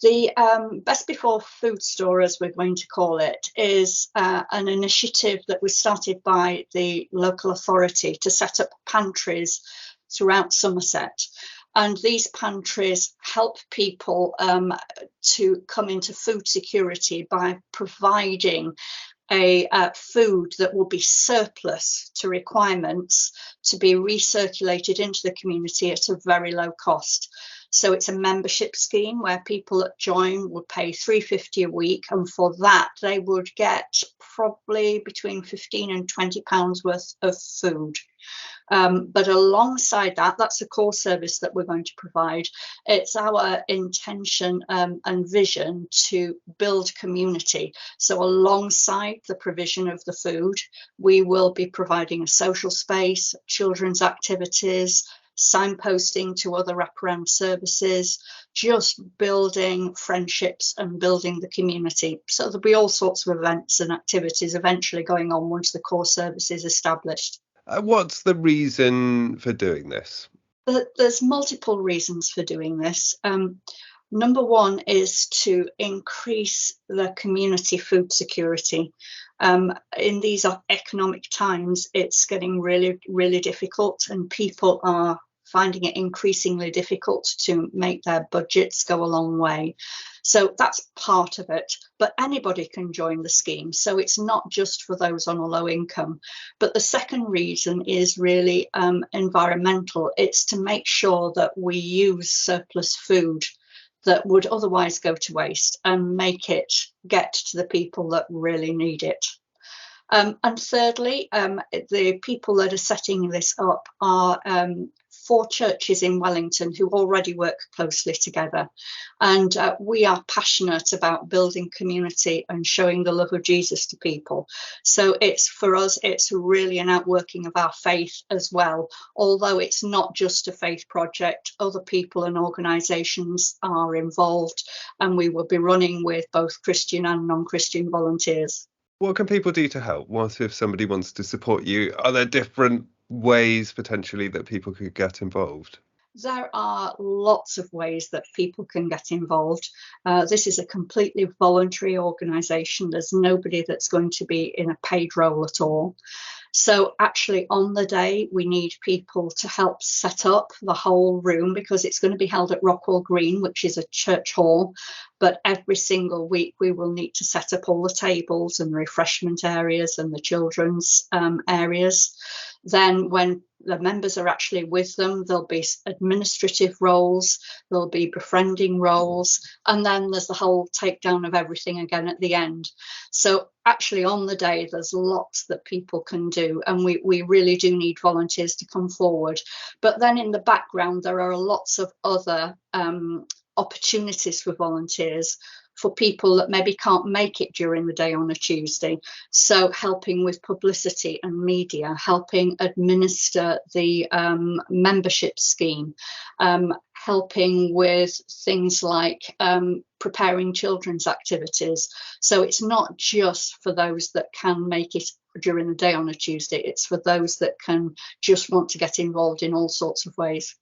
The Best Before Food Store, as we're going to call it, is an initiative that was started by the local authority to set up pantries throughout Somerset. And these pantries help people to come into food security by providing a food that will be surplus to requirements to be recirculated into the community at a very low cost. So it's a membership scheme where people that join would pay £3.50 a week, and for that they would get probably between £15 and £20 worth of food. But alongside that, that's a core service that we're going to provide. It's our intention and vision to build community. So alongside the provision of the food, we will be providing a social space, children's activities, signposting to other wraparound services, just building friendships and building the community. So there'll be all sorts of events and activities eventually going on once the core service is established. What's the reason for doing this? There's multiple reasons for doing this. Number one is to increase the community food security. In these economic times, it's getting really, really difficult, and people are finding it increasingly difficult to make their budgets go a long way. So that's part of it, but anybody can join the scheme. So it's not just for those on a low income. But the second reason is really environmental. It's to make sure that we use surplus food that would otherwise go to waste and make it get to the people that really need it. And thirdly, the people that are setting this up are 4 churches in Wellington who already work closely together. And we are passionate about building community and showing the love of Jesus to people. So for us, it's really an outworking of our faith as well. Although it's not just a faith project, other people and organisations are involved, and we will be running with both Christian and non-Christian volunteers. What can people do to help? What if somebody wants to support you? Are there different ways potentially that people could get involved? There are lots of ways that people can get involved. This is a completely voluntary organisation. There's nobody that's going to be in a paid role at all. So actually on the day, we need people to help set up the whole room, because it's going to be held at Rockwell Green, which is a church hall. But every single week we will need to set up all the tables and refreshment areas and the children's areas. Then when the members are actually with them, there'll be administrative roles, there'll be befriending roles, and then there's the whole takedown of everything again at the end. So actually on the day, there's lots that people can do, and we really do need volunteers to come forward. But then in the background, there are lots of other opportunities for volunteers, for people that maybe can't make it during the day on a Tuesday. So helping with publicity and media, helping administer the membership scheme, helping with things like preparing children's activities. So it's not just for those that can make it during the day on a Tuesday, it's for those that can just want to get involved in all sorts of ways.